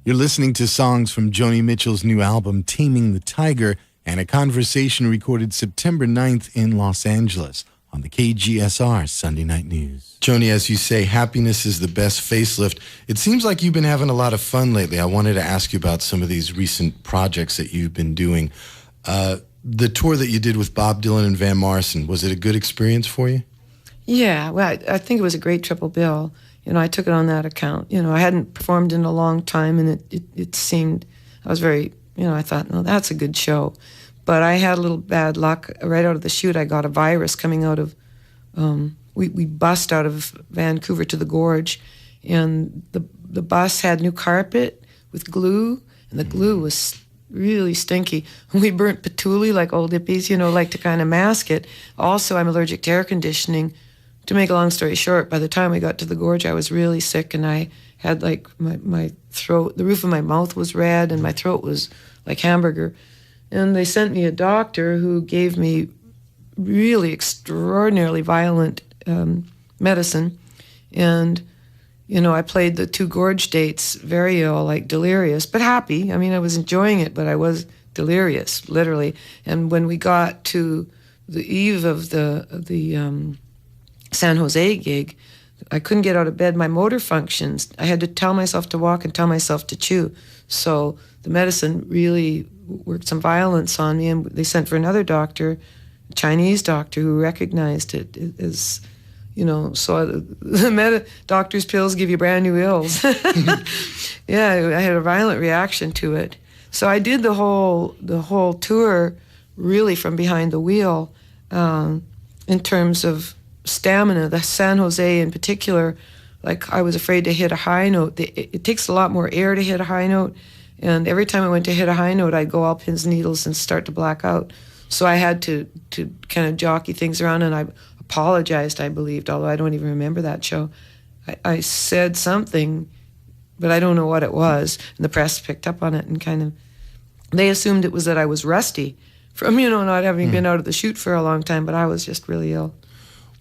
You're listening to songs from Joni Mitchell's new album, Taming the Tiger, and a conversation recorded September 9th in Los Angeles on the KGSR Sunday Night News. Joni, as you say, happiness is the best facelift. It seems like you've been having a lot of fun lately. I wanted to ask you about some of these recent projects that you've been doing. The tour that you did with Bob Dylan and Van Morrison, was it a good experience for you? Yeah, well, I think it was a great triple bill. I took it on that account. I hadn't performed in a long time, and it seemed, I was very, I thought, no, that's a good show. But I had a little bad luck. Right out of the chute, I got a virus coming out of, we bussed out of Vancouver to the Gorge, and the bus had new carpet with glue, and the glue was really stinky. We burnt patchouli like old hippies, like to kind of mask it. Also, I'm allergic to air conditioning. To make a long story short, by the time we got to the Gorge, I was really sick, and I had like my throat, the roof of my mouth was red, and my throat was like hamburger. And they sent me a doctor who gave me really extraordinarily violent medicine. And, I played the 2 Gorge dates very ill, like delirious, but happy. I mean, I was enjoying it, but I was delirious, literally. And when we got to the eve of the San Jose gig, I couldn't get out of bed. My motor functions, I had to tell myself to walk and tell myself to chew. So the medicine really worked some violence on me, and they sent for another doctor, a Chinese doctor, who recognized it as, so the doctor's pills give you brand new ills. Yeah, I had a violent reaction to it. So I did the whole tour really from behind the wheel in terms of stamina. The San Jose in particular, like I was afraid to hit a high note. It takes a lot more air to hit a high note, and every time I went to hit a high note, I'd go all pins and needles and start to black out. So I had to kind of jockey things around, and I apologized, I believed, although I don't even remember that show. I said something, but I don't know what it was, and the press picked up on it, and they assumed it was that I was rusty from, not having been out of the chute for a long time, but I was just really ill.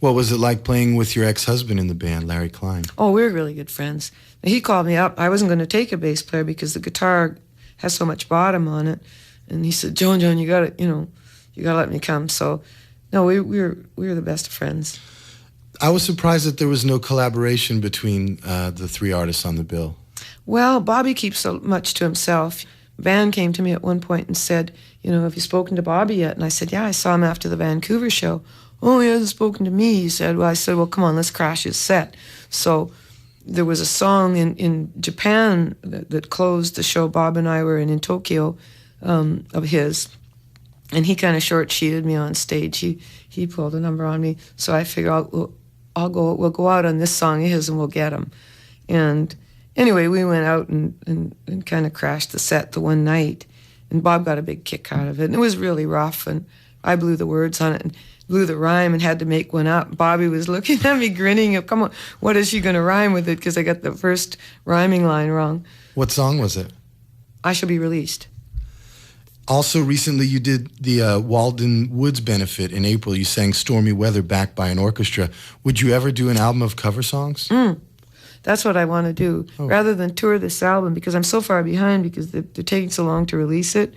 What was it like playing with your ex-husband in the band, Larry Klein? Oh, we were really good friends. He called me up. I wasn't going to take a bass player because the guitar has so much bottom on it. And he said, Joan, you got to, you got to let me come. So, no, we were the best of friends. I was surprised that there was no collaboration between the 3 artists on the bill. Well, Bobby keeps so much to himself. Van came to me at one point and said, have you spoken to Bobby yet? And I said, yeah, I saw him after the Vancouver show. Oh, he hasn't spoken to me, he said. Well, I said, well, come on, let's crash his set. So there was a song in Japan that closed the show. Bob and I were in Tokyo of his, and he kind of short-sheeted me on stage. He pulled a number on me, so I figured we'll go out on this song of his and we'll get him. And anyway, we went out and kind of crashed the set the one night, and Bob got a big kick out of it, and it was really rough, and I blew the words on it, and blew the rhyme and had to make one up. Bobby was looking at me grinning, come on, what is she going to rhyme with it? Because I got the first rhyming line wrong. What song was it? I Shall Be Released. Also, recently you did the Walden Woods benefit in April. You sang Stormy Weather backed by an orchestra. Would you ever do an album of cover songs? That's what I want to do. Rather than tour this album, because I'm so far behind because they're taking so long to release it,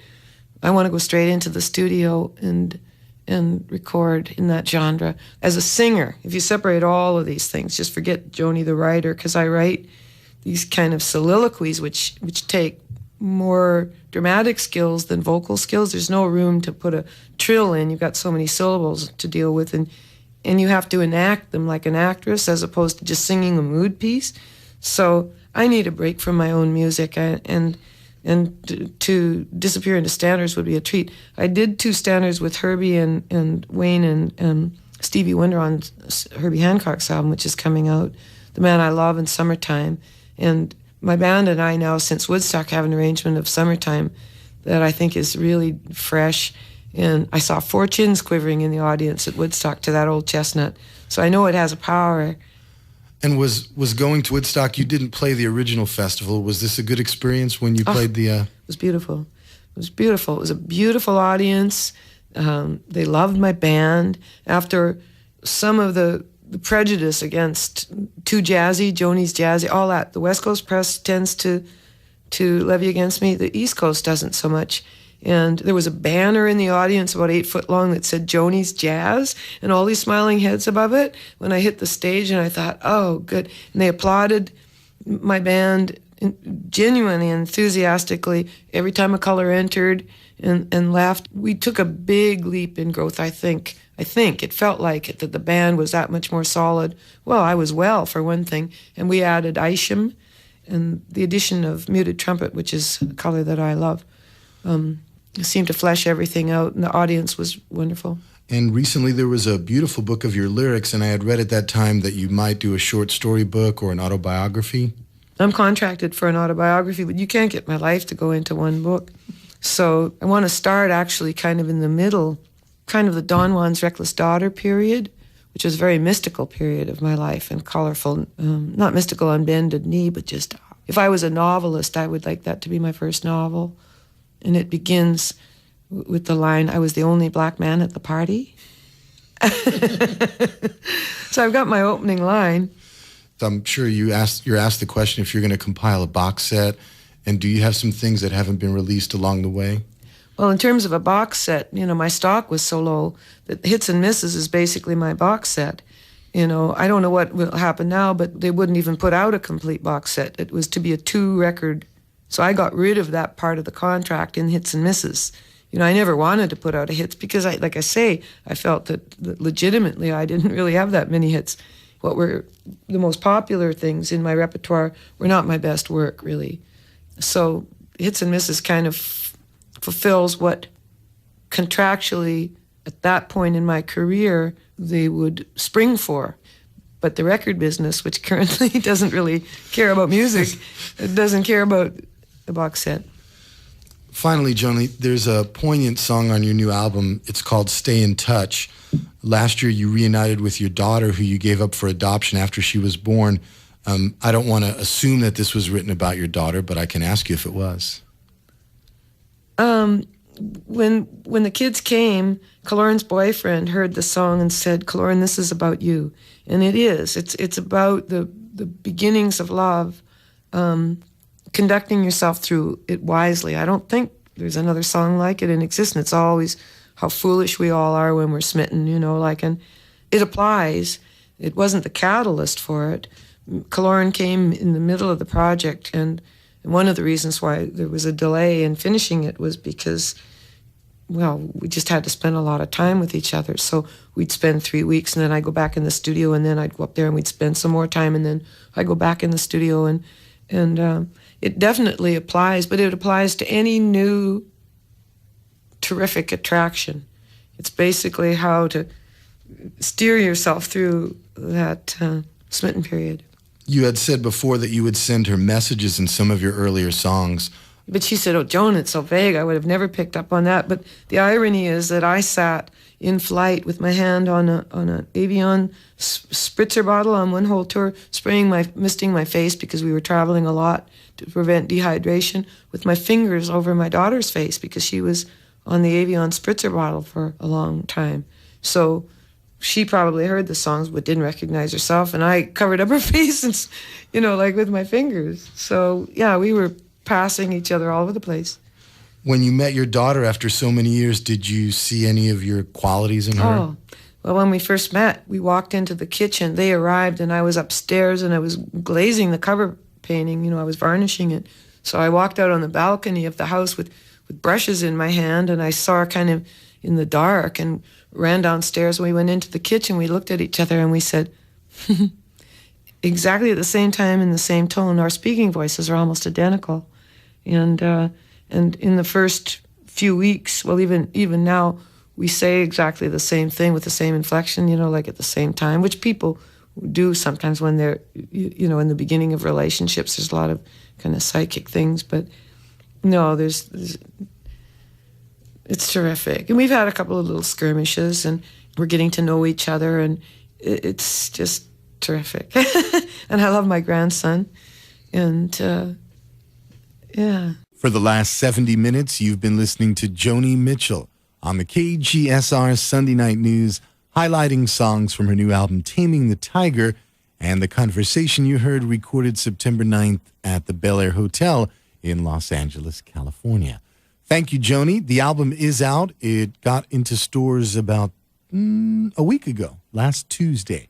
I want to go straight into the studio and record in that genre. As a singer, if you separate all of these things, just forget Joni the writer, because I write these kind of soliloquies which take more dramatic skills than vocal skills. There's no room to put a trill in. You've got so many syllables to deal with, and you have to enact them like an actress as opposed to just singing a mood piece. So I need a break from my own music, and to disappear into standards would be a treat. I did 2 standards with Herbie and Wayne and Stevie Wonder on Herbie Hancock's album, which is coming out, The Man I Love and Summertime. And my band and I now, since Woodstock, have an arrangement of Summertime that I think is really fresh. And I saw 4 chins quivering in the audience at Woodstock to that old chestnut. So I know it has a power. And was going to Woodstock, you didn't play the original festival. Was this a good experience when you played the... It was beautiful. It was beautiful. It was a beautiful audience. They loved my band. After some of the prejudice against too jazzy, Joni's jazzy, all that, the West Coast press tends to to Levy Against Me. The East Coast doesn't so much. And there was a banner in the audience about 8 foot long that said Joni's Jazz and all these smiling heads above it when I hit the stage, and I thought, oh, good. And they applauded my band genuinely, enthusiastically every time a color entered and laughed. We took a big leap in growth, I think. It felt like it, that the band was that much more solid. Well, I was well, for one thing. And we added Isham and the addition of muted trumpet, which is a color that I love. Seemed to flesh everything out, and the audience was wonderful. And recently there was a beautiful book of your lyrics, and I had read at that time that you might do a short story book or an autobiography. I'm contracted for an autobiography, but you can't get my life to go into one book. So I want to start actually kind of in the middle, kind of the Don Juan's Reckless Daughter period, which was a very mystical period of my life and colorful, not mystical on bended knee, but just, if I was a novelist, I would like that to be my first novel. And it begins with the line, I was the only black man at the party. So I've got my opening line. I'm sure you're asked the question if you're going to compile a box set, and do you have some things that haven't been released along the way? Well, in terms of a box set, my stock was so low that Hits and Misses is basically my box set. I don't know what will happen now, but they wouldn't even put out a complete box set. It was to be a 2-record. So I got rid of that part of the contract in Hits and Misses. I never wanted to put out a hits because, I felt that legitimately I didn't really have that many hits. What were the most popular things in my repertoire were not my best work, really. So Hits and Misses kind of fulfills what contractually at that point in my career they would spring for. But the record business, which currently doesn't really care about music, it doesn't care about the box set. Finally, Joni, there's a poignant song on your new album. It's called Stay in Touch. Last year, you reunited with your daughter, who you gave up for adoption after she was born. I don't want to assume that this was written about your daughter, but I can ask you if it was. When the kids came, Kaloran's boyfriend heard the song and said, Kaloran, this is about you. And it is. It's about the beginnings of love, conducting yourself through it wisely. I don't think there's another song like it in existence. It's always how foolish we all are when we're smitten, and it applies. It wasn't the catalyst for it. Kaloran came in the middle of the project, and one of the reasons why there was a delay in finishing it was because, we just had to spend a lot of time with each other. So we'd spend 3 weeks, and then I'd go back in the studio, and then I'd go up there and we'd spend some more time, and then I'd go back in the studio, and it definitely applies, but it applies to any new terrific attraction. It's basically how to steer yourself through that smitten period. You had said before that you would send her messages in some of your earlier songs. But she said, oh, Joan, it's so vague. I would have never picked up on that. But the irony is that I sat in flight with my hand on an Avion spritzer bottle on one whole tour, misting my face because we were traveling a lot to prevent dehydration, with my fingers over my daughter's face because she was on the Avion spritzer bottle for a long time. So she probably heard the songs but didn't recognize herself, and I covered up her face and, with my fingers. So, yeah, we were passing each other all over the place. When you met your daughter after so many years, did you see any of your qualities in her? Oh, well, when we first met, we walked into the kitchen. They arrived, and I was upstairs, and I was glazing the cover painting. I was varnishing it. So I walked out on the balcony of the house with brushes in my hand, and I saw her kind of in the dark and ran downstairs. We went into the kitchen. We looked at each other, and we said, exactly at the same time in the same tone. Our speaking voices are almost identical. And in the first few weeks, well, even now, we say exactly the same thing with the same inflection, at the same time, which people do sometimes when they're, in the beginning of relationships. There's a lot of kind of psychic things, but no, it's terrific. And we've had a couple of little skirmishes, and we're getting to know each other, and it's just terrific. And I love my grandson, and yeah. For the last 70 minutes, you've been listening to Joni Mitchell on the KGSR Sunday Night News, highlighting songs from her new album, Taming the Tiger, and the conversation you heard recorded September 9th at the Bel Air Hotel in Los Angeles, California. Thank you, Joni. The album is out. It got into stores about a week ago, last Tuesday.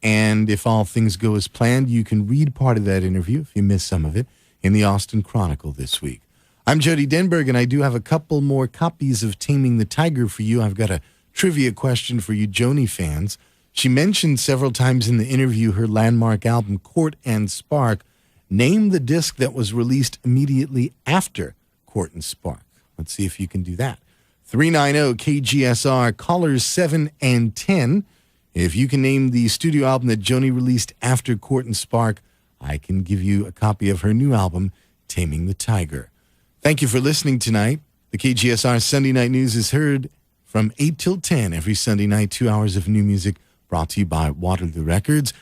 And if all things go as planned, you can read part of that interview, if you missed some of it, in the Austin Chronicle this week. I'm Jody Denberg, and I do have a couple more copies of Taming the Tiger for you. I've got a trivia question for you Joni fans. She mentioned several times in the interview her landmark album, Court and Spark. Name the disc that was released immediately after Court and Spark. Let's see if you can do that. 390-KGSR, callers 7 and 10. If you can name the studio album that Joni released after Court and Spark, I can give you a copy of her new album, Taming the Tiger. Thank you for listening tonight. The KGSR Sunday Night News is heard from 8 till 10 every Sunday night, 2 hours of new music brought to you by Waterloo Records.